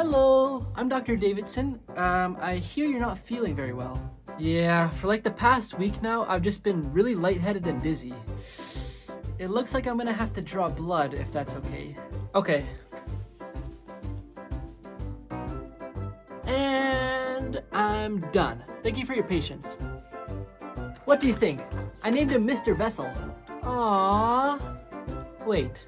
Hello, I'm Dr. Davidson. I hear you're not feeling very well. Yeah, for like the past week now, I've just been really lightheaded and dizzy. It looks like I'm gonna have to draw blood, if that's okay. Okay. And I'm done. Thank you for your patience. What do you think? I named him Mr. Vessel. Aww. Wait.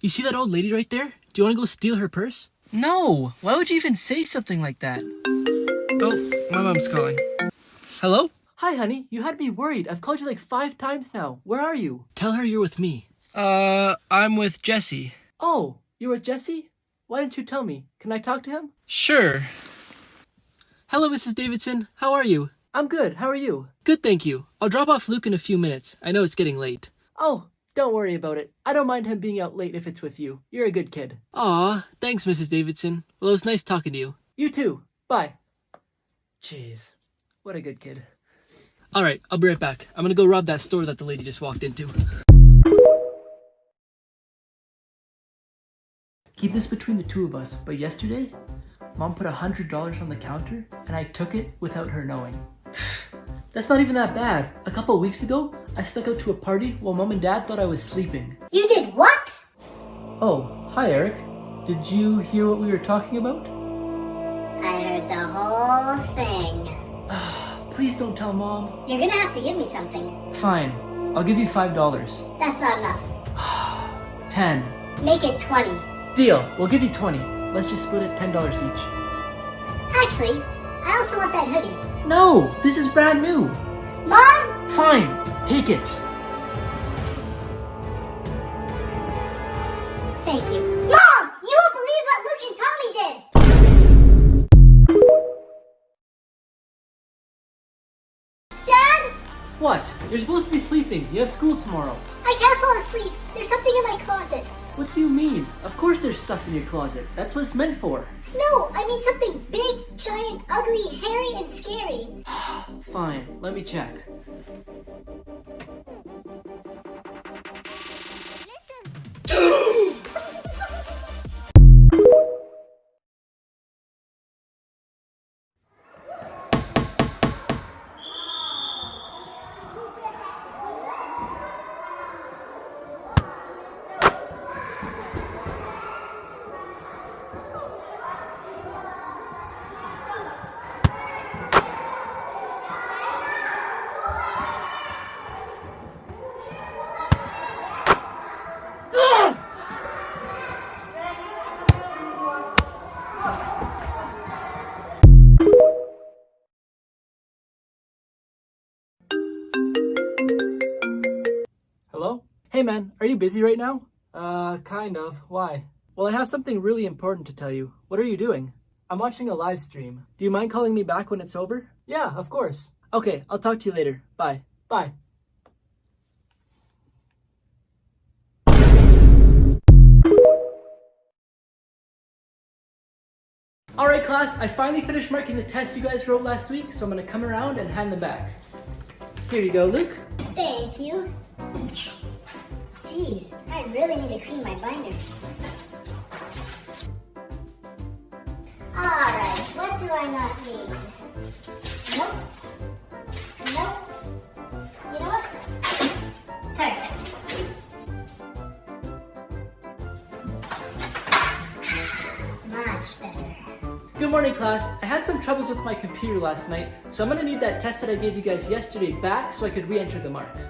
You see that old lady right there? Do you want to go steal her purse? No! Why would you even say something like that? Oh, my mom's calling. Hello? Hi, honey. You had me worried. I've called you like 5 times now. Where are you? Tell her you're with me. I'm with Jesse. Oh, you're with Jesse? Why didn't you tell me? Can I talk to him? Sure. Hello, Mrs. Davidson. How are you? I'm good. How are you? Good, thank you. I'll drop off Luke in a few minutes. I know it's getting late. Oh, don't worry about it. I don't mind him being out late if it's with you. You're a good kid. Aw, thanks, Mrs. Davidson. Well, it was nice talking to you. You too. Bye. Jeez, what a good kid. All right, I'll be right back. I'm gonna go rob that store that the lady just walked into. Keep this between the two of us, but yesterday, Mom put $100 on the counter, and I took it without her knowing. That's not even that bad. A couple of weeks ago, I snuck out to a party while Mom and Dad thought I was sleeping. You did what? Oh, hi Eric. Did you hear what we were talking about? I heard the whole thing. Please don't tell Mom. You're gonna have to give me something. Fine. I'll give you $5. That's not enough. 10. Make it 20. Deal. We'll give you 20. Let's just split it $10 each. Actually, I also want that hoodie. No, this is brand new. Mom! Fine, take it. Thank you. Mom! You won't believe what Luke and Tommy did! Dad? What? You're supposed to be sleeping. You have school tomorrow. I can't fall asleep. There's something in my closet. What do you mean? Of course there's stuff in your closet. That's what it's meant for. No, I mean something big, giant, ugly, hairy, and scary. Fine, let me check. Hello? Hey man, are you busy right now? Kind of. Why? Well, I have something really important to tell you. What are you doing? I'm watching a live stream. Do you mind calling me back when it's over? Yeah, of course. Okay, I'll talk to you later. Bye. Bye. Alright class, I finally finished marking the tests you guys wrote last week, so I'm gonna come around and hand them back. Here you go, Luke. Thank you. Jeez, I really need to clean my binder. Alright, what do I not need? Nope. Nope. You know what? Perfect. Much better. Good morning, class. I had some troubles with my computer last night, so I'm gonna need that test that I gave you guys yesterday back so I could re-enter the marks.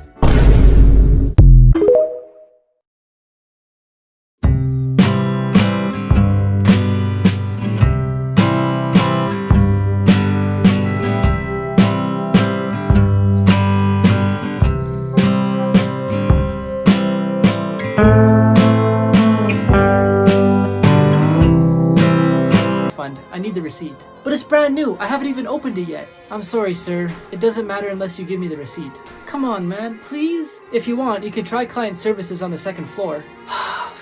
I need the receipt. But it's brand new. I haven't even opened it yet. I'm sorry, sir. It doesn't matter unless you give me the receipt. Come on, man, please? If you want, you can try client services on the 2nd floor.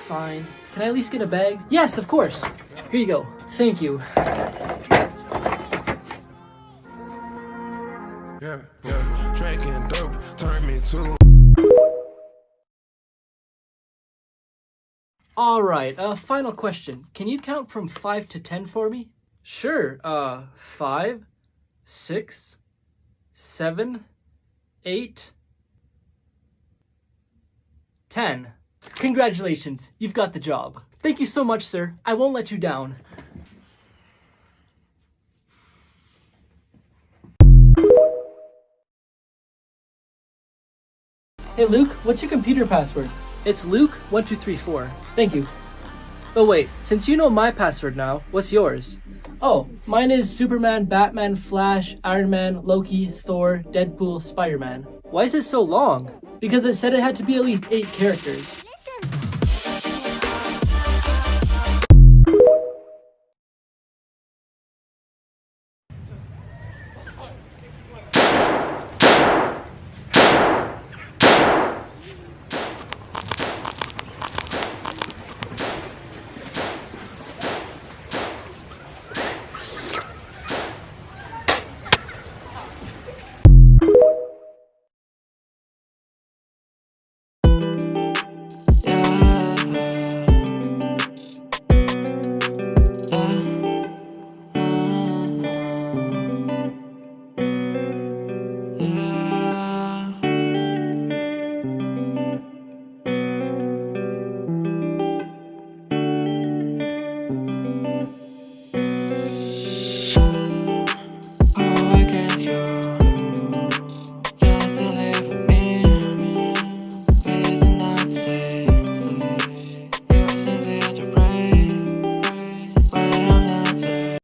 Fine. Can I at least get a bag? Yes, of course. Here you go. Thank you. Yeah, drinking dope turned me to Alright, final question. Can you count from 5 to 10 for me? Sure, 5, 6, 7, 8, 10. Congratulations, you've got the job. Thank you so much, sir. I won't let you down. Hey Luke, what's your computer password? It's Luke1234. Thank you. Oh wait, since you know my password now, what's yours? Oh, mine is Superman, Batman, Flash, Iron Man, Loki, Thor, Deadpool, Spider-Man. Why is it so long? Because it said it had to be at least 8 characters.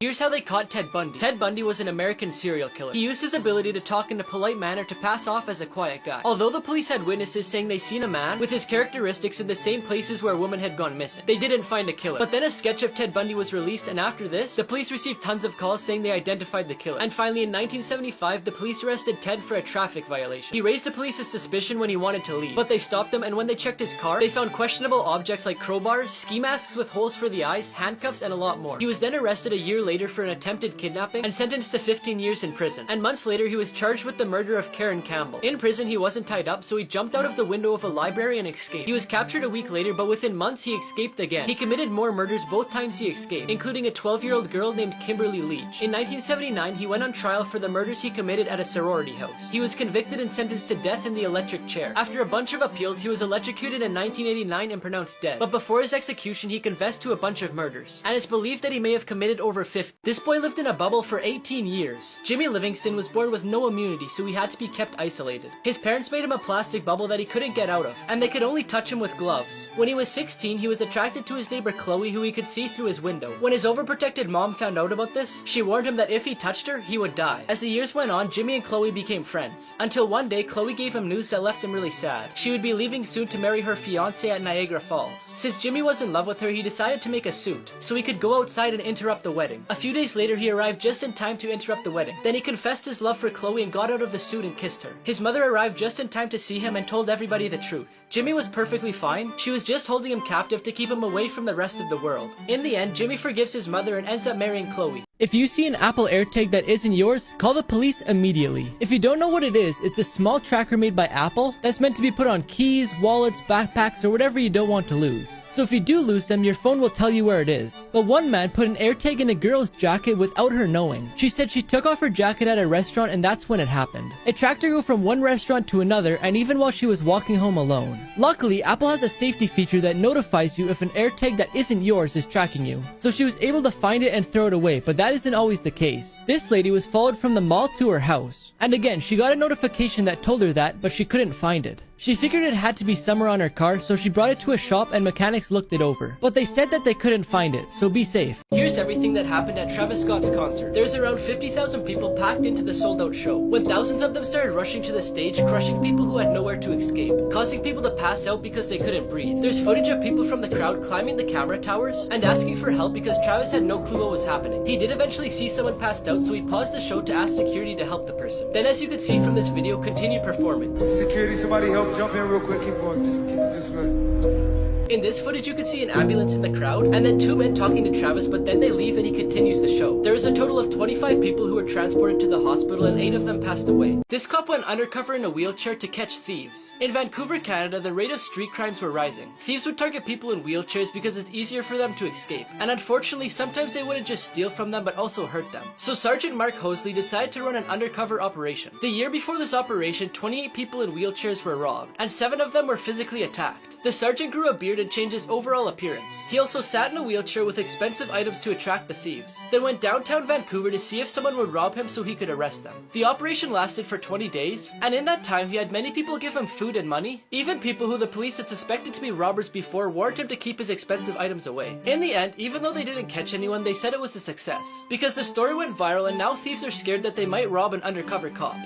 Here's how they caught Ted Bundy. Ted Bundy was an American serial killer. He used his ability to talk in a polite manner to pass off as a quiet guy. Although the police had witnesses saying they seen a man with his characteristics in the same places where a woman had gone missing, they didn't find a killer. But then a sketch of Ted Bundy was released, and after this, the police received tons of calls saying they identified the killer. And finally, in 1975, the police arrested Ted for a traffic violation. He raised the police's suspicion when he wanted to leave, but they stopped him, and when they checked his car, they found questionable objects like crowbars, ski masks with holes for the eyes, handcuffs, and a lot more. He was then arrested a year later for an attempted kidnapping and sentenced to 15 years in prison. And months later, he was charged with the murder of Karen Campbell. In prison, he wasn't tied up, so he jumped out of the window of a library and escaped. He was captured a week later, but within months, he escaped again. He committed more murders both times he escaped, including a 12-year-old girl named Kimberly Leach. In 1979, he went on trial for the murders he committed at a sorority house. He was convicted and sentenced to death in the electric chair. After a bunch of appeals, he was electrocuted in 1989 and pronounced dead. But before his execution, he confessed to a bunch of murders, and it's believed that he may have committed over 50. This boy lived in a bubble for 18 years. Jimmy Livingston was born with no immunity, so he had to be kept isolated. His parents made him a plastic bubble that he couldn't get out of, and they could only touch him with gloves. When he was 16, he was attracted to his neighbor Chloe, who he could see through his window. When his overprotected mom found out about this, she warned him that if he touched her, he would die. As the years went on, Jimmy and Chloe became friends, until one day Chloe gave him news that left him really sad. She would be leaving soon to marry her fiancé at Niagara Falls. Since Jimmy was in love with her, he decided to make a suit, so he could go outside and interrupt the wedding. A few days later, he arrived just in time to interrupt the wedding. Then he confessed his love for Chloe and got out of the suit and kissed her. His mother arrived just in time to see him and told everybody the truth. Jimmy was perfectly fine. She was just holding him captive to keep him away from the rest of the world. In the end, Jimmy forgives his mother and ends up marrying Chloe. If you see an Apple AirTag that isn't yours, call the police immediately. If you don't know what it is, it's a small tracker made by Apple that's meant to be put on keys, wallets, backpacks, or whatever you don't want to lose. So if you do lose them, your phone will tell you where it is. But one man put an AirTag in a girl's jacket without her knowing. She said she took off her jacket at a restaurant and that's when it happened. It tracked her go from one restaurant to another, and even while she was walking home alone. Luckily, Apple has a safety feature that notifies you if an AirTag that isn't yours is tracking you. So she was able to find it and throw it away, but that isn't always the case. This lady was followed from the mall to her house. And again, she got a notification that told her that, but she couldn't find it. She figured it had to be somewhere on her car, so she brought it to a shop and mechanics looked it over. But they said that they couldn't find it, so be safe. Here's everything that happened at Travis Scott's concert. There's around 50,000 people packed into the sold-out show, when thousands of them started rushing to the stage, crushing people who had nowhere to escape, causing people to pass out because they couldn't breathe. There's footage of people from the crowd climbing the camera towers and asking for help because Travis had no clue what was happening. He did eventually see someone passed out, so he paused the show to ask security to help the person. Then, as you could see from this video, continued performing. Security, somebody help jump in real quick. Keep going. Just keep this way. In this footage, you can see an ambulance in the crowd, and then 2 men talking to Travis, but then they leave and he continues the show. There is a total of 25 people who were transported to the hospital, and 8 of them passed away. This cop went undercover in a wheelchair to catch thieves. In Vancouver, Canada, the rate of street crimes were rising. Thieves would target people in wheelchairs because it's easier for them to escape, and unfortunately, sometimes they wouldn't just steal from them but also hurt them. So Sergeant Mark Hosley decided to run an undercover operation. The year before this operation, 28 people in wheelchairs were robbed, and 7 of them were physically attacked. The sergeant grew a beard and changed his overall appearance. He also sat in a wheelchair with expensive items to attract the thieves, then went downtown Vancouver to see if someone would rob him so he could arrest them. The operation lasted for 20 days, and in that time he had many people give him food and money. Even people who the police had suspected to be robbers before warned him to keep his expensive items away. In the end, even though they didn't catch anyone, they said it was a success, because the story went viral and now thieves are scared that they might rob an undercover cop.